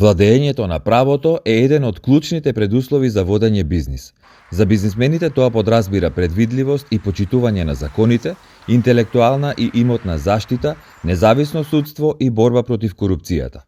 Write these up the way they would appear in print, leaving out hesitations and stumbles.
Владеењето на правото е еден од клучните предуслови за водење бизнис. За бизнисмените тоа подразбира предвидливост и почитување на законите, интелектуална и имотна заштита, независно судство и борба против корупцијата.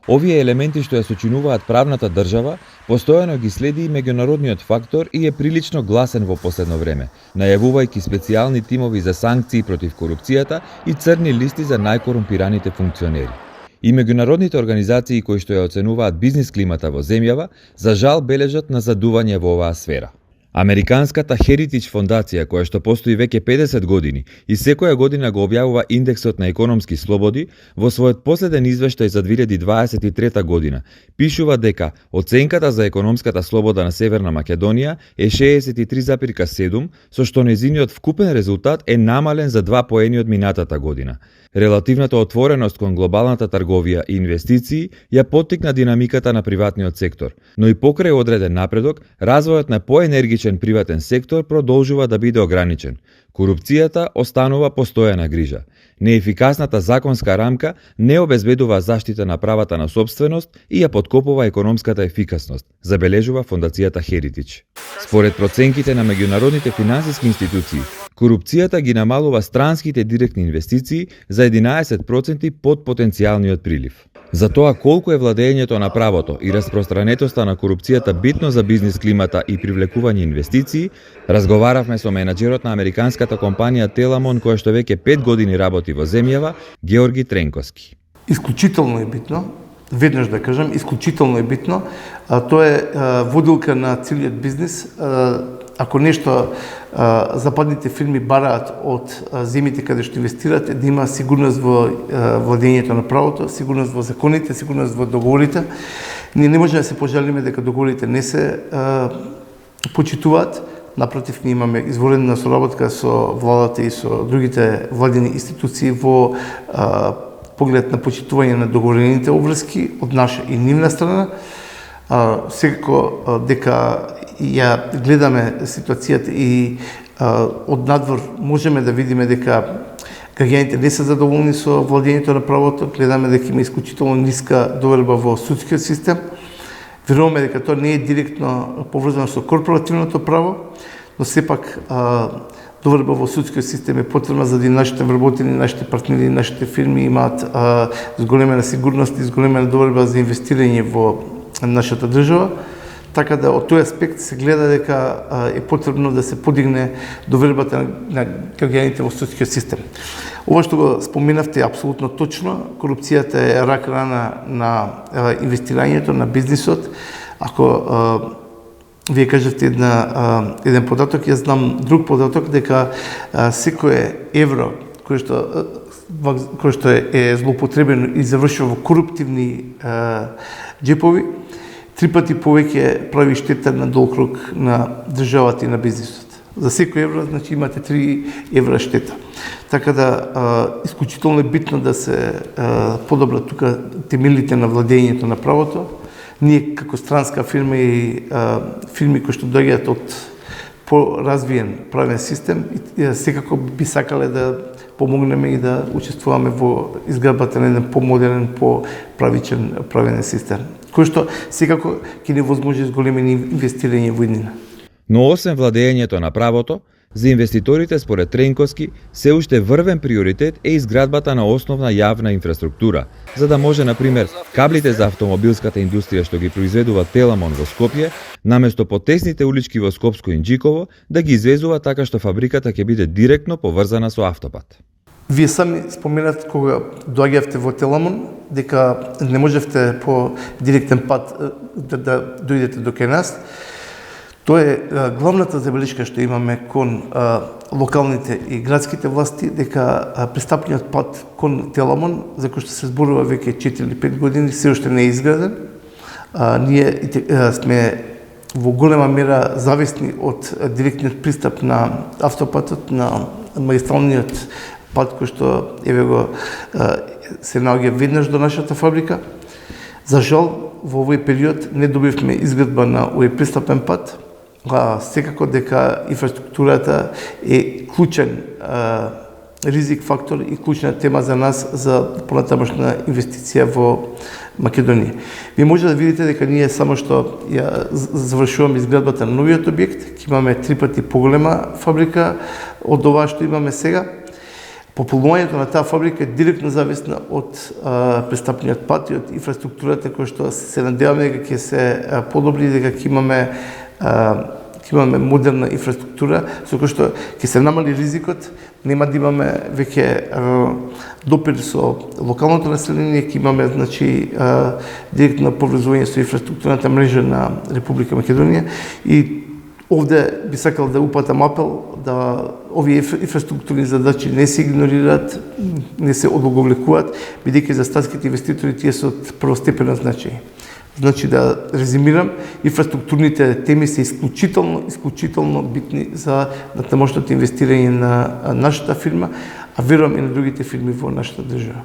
Овие елементи што ја сочинуваат правната држава, постојано ги следи и меѓународниот фактор и е прилично гласен во последно време, најавувајќи специјални тимови за санкции против корупцијата и црни листи за најкорумпираните функционери. И меѓународните организации кои што ја оценуваат бизнис климата во земјава, за жал бележат назадување во оваа сфера. Американската Heritage фондација, која што постои веќе 50 години и секоја година го објавува индексот на економски слободи, во својот последен извештај за 2023 година пишува дека оценката за економската слобода на Северна Македонија е 63,7, со што нејзиниот вкупен резултат е намален за 2 поени од минатата година. Релативната отвореност кон глобалната трговија и инвестиции ја поттикна динамиката на приватниот сектор, но и покрај одреден напредок, развојот на поенергичен приватен сектор продолжува да биде ограничен. Корупцијата останува постојана грижа. Неефикасната законска рамка не обезбедува заштита на правата на собственост и ја подкопува економската ефикасност, забележува фондацијата Heritage. Според проценките на меѓународните финансиски институции, корупцијата ги намалува странските директни инвестиции за 11% под потенцијалниот прилив. За тоа колку е владеењето на правото и распространетоста на корупцијата битно за бизнис климата и привлекување инвестиции, разговаравме со менаџерот на американската компанија Теламон, која што веќе 5 години работи во земјава, Георги Тренковски. Исклучително е битно, веднаш да кажам, исклучително е битно. Тоа е водилка на целиот бизнис. Ако нешто западните фирми бараат од земјите каде што инвестираат, да има сигурност во владењето на правото, сигурност во законите, сигурност во договорите. Ние не можеме да се пожалиме дека договорите не се почитуваат. Напротив, ние имаме изволена соработка со владата и со другите владени институции во поглед на почитување на договорените обврски од наша и нивна страна. Секако дека ја гледаме ситуацијата и од надвор можеме да видиме дека граѓаните не се задоволни со владењето на правото, гледаме дека има исклучително ниска доверба во судскиот систем. Веруваме дека тоа не е директно поврзано со корпоративното право, но сепак доверба во судскиот систем е потребна за да нашите вработени, нашите партнери, нашите фирми имаат зголемена сигурност и зголемена доверба за инвестирање во нашата држава. Така да од тој аспект се гледа дека е потребно да се подигне довербата на граѓаните во судскиот систем. Ова што го споменавте е апсолутно точно. Корупцијата е рак рана на инвестирањето, на бизнисот. Ако вие кажете еден податок, јас знам друг податок, дека секое евро кој што е злоупотребено и завршува во коруптивни џепови, 3 пати повеќе прави штета на долг рок на државата и на бизнисот. За секој евро, значи имате 3 евра штета. Така да, исклучително е битно да се подобрат тука темелите на владењето на правото. Ние како странска фирма и фирми кои што доаѓаат од поразвиен правен систем, секако би сакале да помогнеме и да учествуваме во изградбата на еден помодерен, поправичен правен систем, кој што секако ќе ни возможи зголемени инвестирање во иднина. Но освен владеењето на правото, за инвеститорите според Тренковски се уште врвен приоритет е изградбата на основна јавна инфраструктура, за да може, например, каблите за автомобилската индустрија што ги произведува Теламон во Скопје, наместо по тесните улички во Скопско Инџиково, да ги извезува така што фабриката ќе биде директно поврзана со автопат. Вие сами споменавте кога доаѓавте во Теламон, дека не можевте по директен пат да дојдете до кај нас. Тоа е главната забелешка што имаме кон локалните и градските власти, дека пристапниот пат кон Теламон, за кој што се зборува веќе 4 или 5 години, се уште не е изграден. Ние сме во голема мера зависни од директниот пристап на автопатот, на магистралниот пат кој што се наоѓа веднаш до нашата фабрика. За жал, во овој период не добивме изградба на овој пристапен пат. Секако дека инфраструктурата е клучен ризик фактор и клучна тема за нас за понатамошна инвестиција во Македонија. Ви може да видите дека ние само што ја завршуваме изградбата на новиот објект, ќе имаме 3 пати поголема фабрика од ова што имаме сега. Пополнувањето на таа фабрика е директно зависна од пристапниот пат и од инфраструктурата која што се надеваме дека ќе се подобри, дека ќе имаме модерна инфраструктура, со која што ќе се намали ризикот, нема да имаме веќе допир со локалното население, ќе имаме директно поврзување со инфраструктурната мрежа на Република Македонија и овде би сакал да упатам апел да овие инфраструктурни задачи не се игнорираат, не се одлаговлекуваат, бидејќи за стратските инвеститори тие се од првостепенен значај. Значи да резимирам, инфраструктурните теми се исклучително битни за натамошното инвестирање на нашата фирма, а верувам и на другите фирми во нашата држава.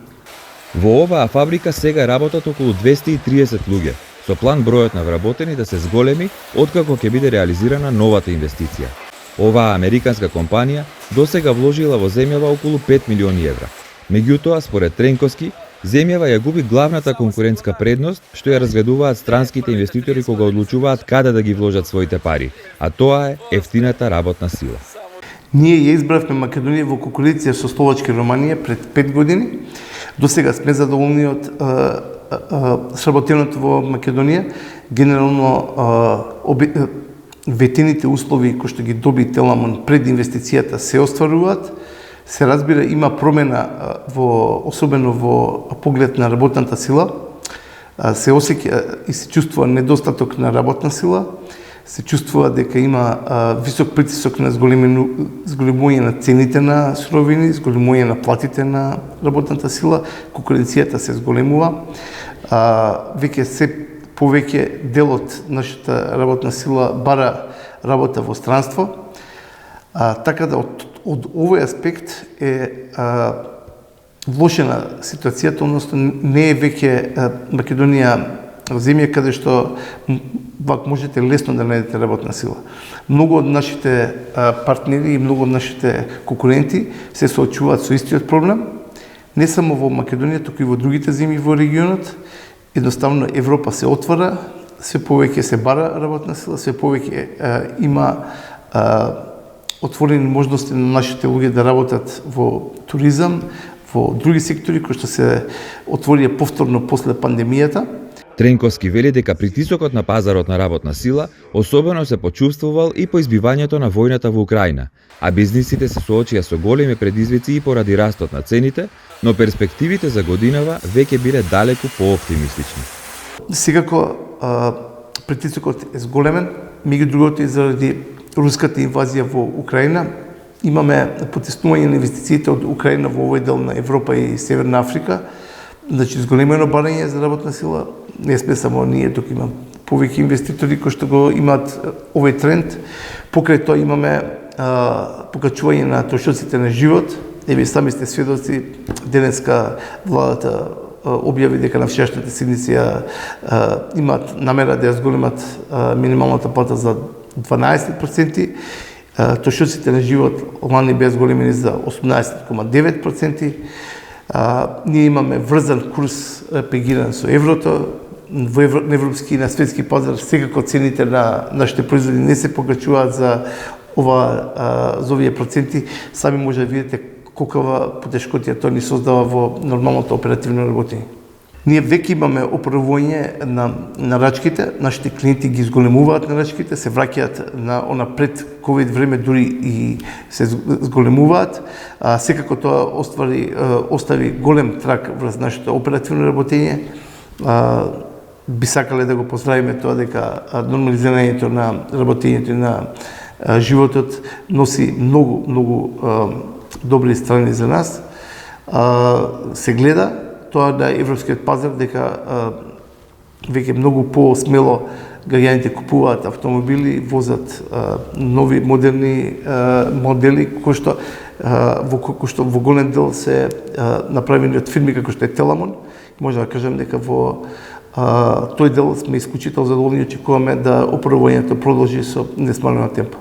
Во оваа фабрика сега работат околу 230 луѓе, со план бројот на вработени да се зголеми откако ќе биде реализирана новата инвестиција. Оваа американска компанија досега вложила во земјава околу 5 милиони евра. Меѓутоа, според Тренковски, земјава ја губи главната конкурентска предност што ја разгледуваат странските инвеститори кога одлучуваат каде да ги вложат своите пари, а тоа е ефтината работна сила. Ние ја избравме Македонија во конкуренција со Словачка и Романија пред 5 години. Досега сме задоволни од сработеното во Македонија. Генерално ветените услови кои што ги доби Теламон пред инвестицијата се остваруваат. Се разбира, има промена особено во поглед на работната сила. Се осеќа и се чувствува недостаток на работна сила. Се чувствува дека има висок притисок на зголемување на цените на суровини, зголемување на платите на работната сила, конкуренцијата се зголемува. Веќе се повеќе дел од нашата работна сила бара работа во странство. Така да од овој аспект е влошена ситуацијата, односно не е веќе Македонија земја каде што можете лесно да најдете работна сила. Многу од нашите партнери и многу од нашите конкуренти се соочуваат со истиот проблем, не само во Македонија, туку и во другите земји во регионот. Едноставно Европа се отвара, се повеќе се бара работна сила, се повеќе има отворени можности на нашите луѓе да работат во туризам, во други сектори кои што се отворија повторно после пандемијата. Тренковски вели дека притисокот на пазарот на работна сила особено се почувствувал и по избивањето на војната во Украина, а бизнисите се соочија со големи предизвици и поради растот на цените, но перспективите за годинава веќе биле далеку пооптимистични. Секако притисокот е зголемен, меѓу другото и заради руската инвазија во Украина. Имаме потиснување на инвестициите од Украина во овој дел на Европа и Северна Африка. Значи, зголемено барање за работна сила. Не сме само ние, тук има повеќе инвеститори кои што го имаат овој тренд. Покрај тоа имаме покачување на трошоците на живот. Еве сами сте сведоци, денеска владата објави дека на вчерашната седница имаат намера да ја зголемат минималната плата за 12%. Трошоците на живот лани беа зголемени за 18,9%. Ние имаме врзан курс пегиран со еврото, во европски и на светски пазар. Секако цените на нашите производи не се покачуваат за овие проценти. Сами може да видите колкава потешкотија тоа ни создава во нормалното оперативно работење. Ние веќе имаме оправување на нарачките, нашите клиенти ги зголемуваат нарачките, се враќаат на она пред ковид време, дури и се зголемуваат. Секако тоа остави голем трак врз нашето оперативно работење. Би сакале да го поздравиме тоа дека нормализирањето на работењето и на животот носи многу добри страни за нас. Се гледа тоа на европскиот пазар дека веќе многу по-смело граѓаните купуваат автомобили, возат нови модерни модели кои што во голем дел се направени од фирми како што е Теламон. Може да кажем дека во тој дел сме исклучително задоволни и очекуваме да оправувањето продолжи со несмалено темпо.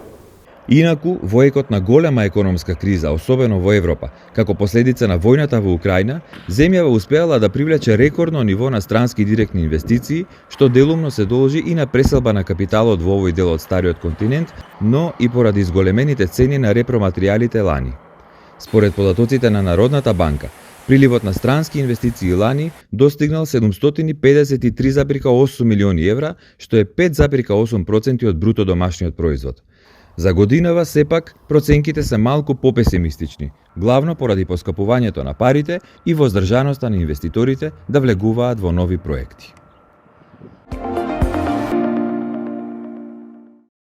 Инаку, во екот на голема економска криза, особено во Европа, како последица на војната во Украина, земјава успеала да привлече рекордно ниво на странски директни инвестиции, што делумно се должи и на преселба на капиталот во овој дел од стариот континент, но и поради изголемените цени на репроматеријалите лани. Според податоците на Народната банка, приливот на странски инвестиции лани достигнал 753,8 милиони евра, што е 5,8% од бруто домашниот производ. За годинава, сепак, проценките се малку попесимистични, главно поради поскапувањето на парите и воздржаноста на инвеститорите да влегуваат во нови проекти.